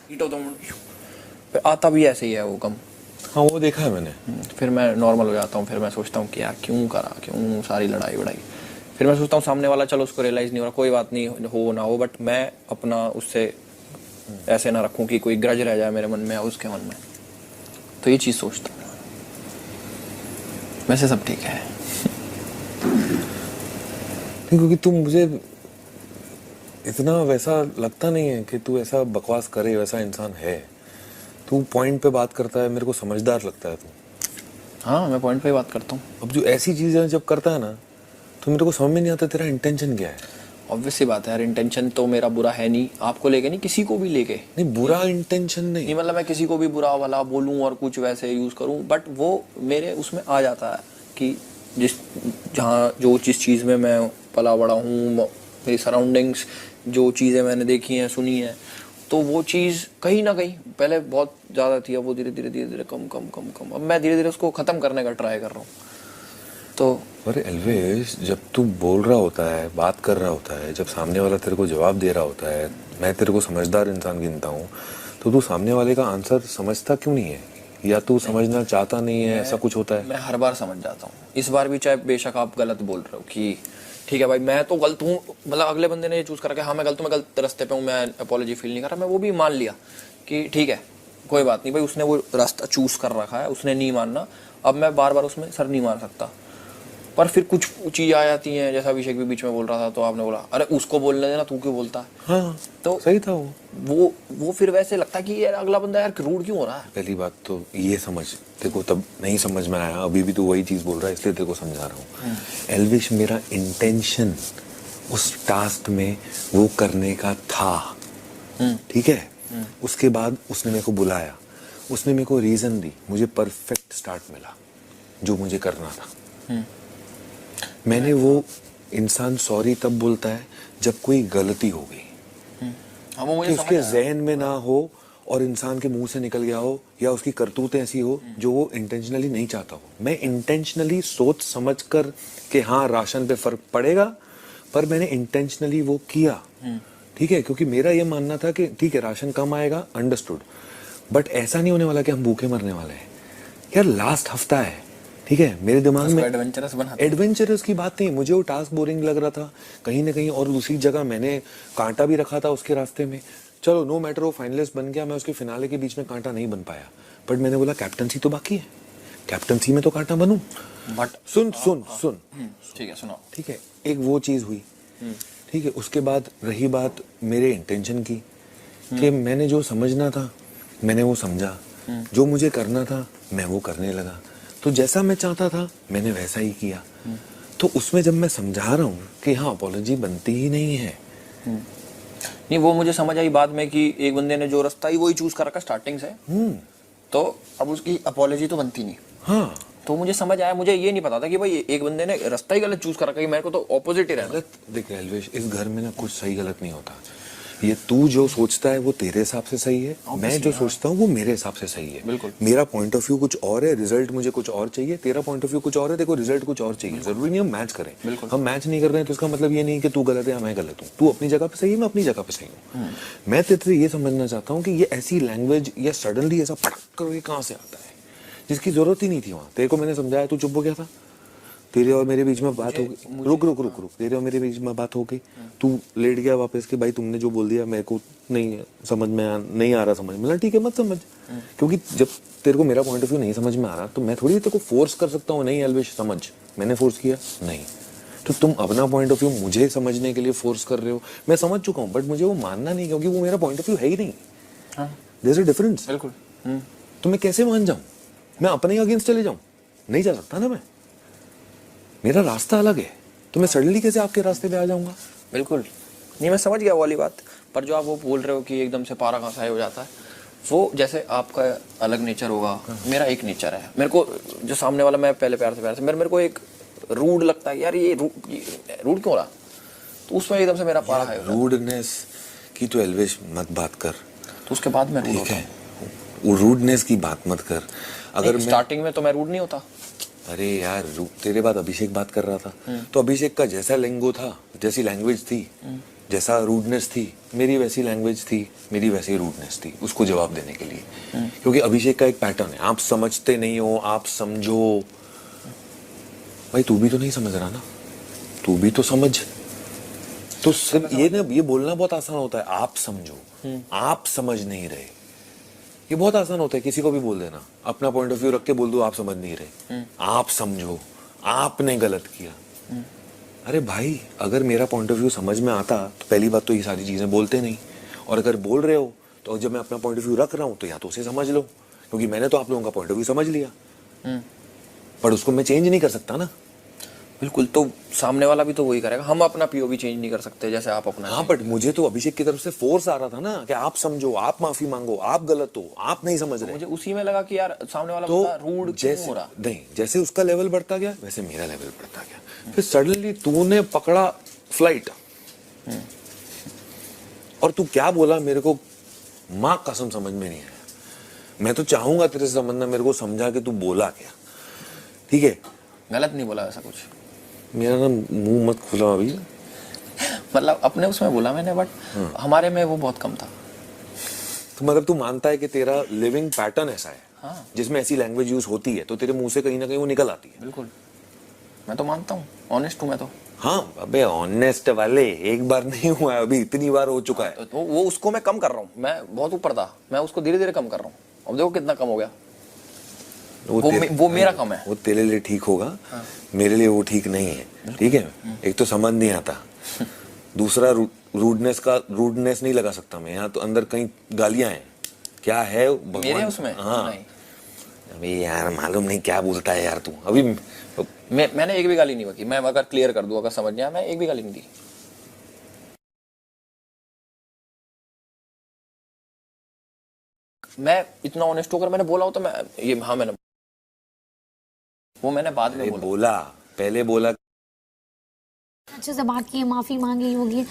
Heat होता हूँ, फिर आता भी ऐसे ही है वो गम। हाँ वो देखा है मैंने। फिर मैं नॉर्मल हो जाता हूँ, फिर मैं सोचता हूँ कि यार क्यों करा, क्यों सारी लड़ाई वड़ाई। फिर मैं सोचता हूँ सामने वाला चलो उसको रियलाइज़ नहीं हो रहा, कोई बात नहीं, हो ना हो, बट मैं अपना उससे ऐसे ना रखूँ कि कोई ग्रज रह जाए मेरे मन में या उसके मन में। तो ये चीज़ सोचता हूँ। वैसे सब ठीक है। नहीं, क्योंकि तू मुझे इतना वैसा लगता नहीं है कि तू ऐसा बकवास करे, वैसा इंसान है। तू पॉइंट पे बात करता है, मेरे को समझदार लगता है तू। हाँ, मैं पॉइंट पे ही बात करता हूँ। अब जो ऐसी चीज़ें जब करता है ना, तो मेरे को समझ में नहीं आता तेरा इंटेंशन क्या है। ऑब्वियस सी बात है यार, इंटेंशन तो मेरा बुरा है नहीं, आपको लेके नहीं, किसी को भी लेके नहीं, बुरा इंटेंशन नहीं। नहीं, मतलब मैं किसी को भी बुरा भला बोलूँ और कुछ वैसे यूज़ करूँ, बट वो मेरे उसमें आ जाता है कि जिस चीज़ में मैं पला बड़ा हूँ, मेरी सराउंडिंग्स, जो चीज़ें मैंने देखी हैं, सुनी हैं, तो वो चीज़ कहीं ना कहीं पहले बहुत ज़्यादा थी, अब वो धीरे धीरे कम कम कम कम, अब मैं धीरे धीरे उसको ख़त्म करने का ट्राई कर रहा हूँ। तो अरे एल्वेश, जब तू बोल रहा होता है, बात कर रहा होता है, जब सामने वाला तेरे को जवाब दे रहा होता है, मैं तेरे को समझदार इंसान गिनता हूँ, तो तू सामने वाले का आंसर समझता क्यों नहीं है? या तू समझना चाहता नहीं है, ऐसा कुछ होता है? मैं हर बार समझ जाता हूँ, इस बार भी, चाहे बेशक आप गलत बोल रहे हो कि ठीक है भाई मैं तो गलत हूँ, मतलब अगले बंदे ने ये चूज़ करा कि हाँ मैं गलत हूँ, मैं गलत रास्ते पे हूँ, मैं अपॉलॉजी फील नहीं कर रहा, मैं वो भी मान लिया कि ठीक है कोई बात नहीं भाई, उसने वो रास्ता चूज़ कर रखा है, उसने नहीं मानना, अब मैं बार बार उसमें सर नहीं मार सकता। पर फिर कुछ चीज़ आ जाती हैं, जैसा अभिषेक भी बीच में बोल रहा था, तो आपने बोला अरे उसको बोलने देना, तू क्यों बोलता है? हाँ, तो सही था वो फिर वैसे लगता है कि यार अगला बंदा यार रूड क्यों हो रहा है। पहली बात तो ये समझ, तेरे को तब नहीं समझ में आया, अभी भी तू वही चीज़ बोल रहा है, इसलिए तेरे को समझा रहा हूँ। एल्विश, मेरा इंटेंशन उस टास्क में वो करने का था, ठीक है? उसके बाद उसने मेरे को बुलाया, उसने मेरे को रीज़न दी, मुझे परफेक्ट स्टार्ट मिला जो मुझे करना था। मैंने वो इंसान सॉरी तब बोलता है जब कोई गलती हो गई, हाँ, वो मुझे कि समझ उसके आया। जहन में ना हो और इंसान के मुंह से निकल गया हो, या उसकी करतूत ऐसी हो जो वो इंटेंशनली नहीं चाहता हो। मैं इंटेंशनली सोच समझ कर कि हाँ राशन पे फर्क पड़ेगा, पर मैंने इंटेंशनली वो किया, ठीक है? क्योंकि मेरा ये मानना था कि ठीक है राशन कम आएगा, अंडरस्टूड, बट ऐसा नहीं होने वाला कि हम भूखे मरने वाले हैं। यार लास्ट हफ्ता है, ठीक है? मेरे दिमाग में एडवेंचरस बनाते हैं। एडवेंचरस की बात नहीं, मुझे वो टास्क बोरिंग लग रहा था कहीं ना कहीं, और दूसरी जगह मैंने कांटा भी रखा था उसके रास्ते में। चलो नो मैटर, वो फाइनलिस्ट बन गया, मैं उसके फिनाले के बीच में कांटा नहीं बन पाया, बट मैंने बोला कैप्टनसी तो बाकी है, कैप्टनसी में तो कांटा बनूं। बट सुन सुन सुन, ठीक है, सुनाओ। ठीक है, एक वो चीज़ हुई, ठीक है? उसके बाद रही बात मेरे इंटेंशन की, कि मैंने जो समझना था मैंने वो समझा, जो मुझे करना था मैं वो करने लगा, तो जैसा मैं चाहता था मैंने वैसा ही किया। तो उसमें जब मैं समझा रहा हूँ कि हाँ अपॉलॉजी बनती ही नहीं है, नहीं, वो मुझे समझ आई बाद में कि एक बंदे ने जो रास्ता ही वही चूज कर रखा स्टार्टिंग से, तो अब उसकी अपॉलॉजी तो बनती नहीं। हाँ तो मुझे समझ आया, मुझे ये नहीं पता था कि भाई एक बंदे ने रास्ता ही गलत चूज कर रखा है, मेरे को तो ऑपोजिट ही रहना। गलत देख एल्वेश, इस घर में ना कुछ सही गलत नहीं होता, ये तू जो सोचता है वो तेरे हिसाब से सही है, मैं जो सोचता हूँ वो मेरे हिसाब से सही है। बिल्कुल। मेरा पॉइंट ऑफ व्यू कुछ और है, रिजल्ट मुझे कुछ और चाहिए, तेरा पॉइंट ऑफ व्यू कुछ और है, देखो रिजल्ट कुछ और चाहिए, जरूरी नहीं हम मैच करें। बिल्कुल। हम मैच नहीं कर रहे हैं तो इसका मतलब ये नहीं कि तू गलत है या मैं गलत हूँ, तू अपनी जगह पे सही है, मैं अपनी जगह पे सही हूँ। मैं तेरे से ये समझना चाहता हूँ कि ये ऐसी लैंग्वेज या सडनली ऐसा पटक करके कहाँ से आता है, जिसकी जरूरत ही नहीं थी वहां। तेरे को मैंने समझाया, तू चुप हो गया था, तेरे और मेरे बीच में बात हो गई, रुक रुक रुक रुक, तेरे और मेरे बीच में बात हो गई, तू लेट गया वापस कि भाई तुमने जो बोल दिया मेरे को नहीं समझ में नहीं आ रहा समझ में। ठीक है मत समझ, क्योंकि जब तेरे को मेरा पॉइंट ऑफ व्यू नहीं समझ में आ रहा तो मैं थोड़ी तेरे को फोर्स कर सकता हूँ, नहीं एल्वेश समझ, मैंने फोर्स किया नहीं, तो तुम अपना पॉइंट ऑफ व्यू मुझे समझने के लिए फोर्स कर रहे हो। मैं समझ चुका हूँ बट मुझे वो मानना नहीं, क्योंकि वो मेरा पॉइंट ऑफ व्यू है ही नहीं। There is a difference. बिल्कुल। तो मैं कैसे मान जाऊं, मैं अपने अगेंस्ट चले जाऊं? नहीं जा सकता ना, मैं, मेरा रास्ता अलग है, तो मैं सडनली कैसे आपके रास्ते पे आ जाऊंगा? बिल्कुल नहीं, मैं समझ गया वो वाली बात, पर जो आप वो बोल रहे हो कि एकदम से पारा घसाई हो जाता है, वो जैसे आपका अलग नेचर होगा, मेरा एक नेचर है। मेरे को जो सामने वाला, मैं पहले प्यार से मेरे को एक रूड लगता है, यार ये रूड क्यों हो रहा, तो उसमें एकदम से मेरा पारा है। रूडनेस की तो एल्वेश मत बात कर, तो उसके बाद मैं रूड ठीक होता है? हूँ। वो रूडनेस की बात मत कर। अगर स्टार्टिंग में तो मैं रूड नहीं होता। अरे यार तेरे बाद अभिषेक बात कर रहा था, तो अभिषेक का जैसा लैंगो था, जैसी लैंग्वेज थी, जैसा रूडनेस थी मेरी वैसी लैंग्वेज थी, मेरी वैसी रूडनेस थी उसको जवाब देने के लिए। क्योंकि अभिषेक का एक पैटर्न है, आप समझते नहीं हो, आप समझो। भाई तू भी तो नहीं समझ रहा ना, तू भी तो समझ। तो सिर्फ ये बोलना बहुत आसान होता है, आप समझो, आप समझ नहीं रहे। ये बहुत आसान होता है किसी को भी बोल देना, अपना पॉइंट ऑफ व्यू रख के बोल दो आप समझ नहीं रहे, आप समझो, आपने गलत किया। अरे भाई अगर मेरा पॉइंट ऑफ व्यू समझ में आता तो पहली बात तो ये सारी चीजें बोलते नहीं, और अगर बोल रहे हो तो जब मैं अपना पॉइंट ऑफ व्यू रख रहा हूं तो या तो उसे समझ लो, क्योंकि मैंने तो आप लोगों का पॉइंट ऑफ व्यू समझ लिया, पर उसको मैं चेंज नहीं कर सकता ना। बिल्कुल, तो सामने वाला भी तो वही करेगा, हम अपना पीओवी चेंज नहीं कर सकते जैसे आप अपना। हाँ बट मुझे तो अभिषेक की तरफ से फोर्स आ रहा था ना कि आप समझो, आप माफी मांगो, आप गलत हो, आप नहीं समझ रहे। मुझे उसी में लगा कि यार सामने वाला तो रूड जैसे हो रहा। नहीं, जैसे उसका लेवल बढ़ता गया वैसे मेरा लेवल बढ़ता गया। फिर सडनली तूने पकड़ा फ्लाइट, और तू क्या बोला मेरे को माँ कसम समझ में नहीं आया। मैं तो चाहूंगा तेरे से समझना, मेरे को समझा कि तू बोला क्या। ठीक है, गलत नहीं बोला ऐसा कुछ, मेरा ना मुंह मत खुला अभी। मतलब अपने उसमें बोला मैंने, बट हमारे में वो बहुत कम था। तो मतलब तू मानता है कि तेरा लिविंग पैटर्न ऐसा है, हाँ। जिसमें ऐसी लैंग्वेज यूज होती है तो तेरे मुंह से कहीं ना कहीं वो निकल आती है। बिल्कुल, मैं तो मानता हूँ, ऑनेस्ट हूँ मैं तो। हाँ अबे ऑनेस्ट वाले, एक बार नहीं हुआ है, अभी इतनी बार हो चुका है। तो वो उसको मैं कम कर रहा हूँ, मैं बहुत ऊपर था, मैं उसको धीरे धीरे कम कर रहा हूँ। अब देखो कितना कम हो गया। वो मेरा कम है। वो तेरे लिए ठीक होगा, मेरे लिए वो ठीक नहीं है। ठीक है, एक तो समझ नहीं आता, दूसरा रूडनेस नहीं लगा सकता मैं। यहाँ तो अंदर कहीं गालियां हैं, क्या है भगवान मेरे उसमें हाँ नहीं। अभी यार मालूम नहीं क्या बोलता है यार तू अभी। मैंने एक भी गाली नहीं बकी, मैं अगर क्लियर कर दूं, अगर समझ नहीं आया, मैं एक भी गाली नहीं दी। मैं इतना ऑनेस्ट होकर मैंने बोला हो तो मैं ये, हाँ मैंने वो मैंने बाद में बोला। पहले बोला अच्छे से बात की, माफी मांगी होगी,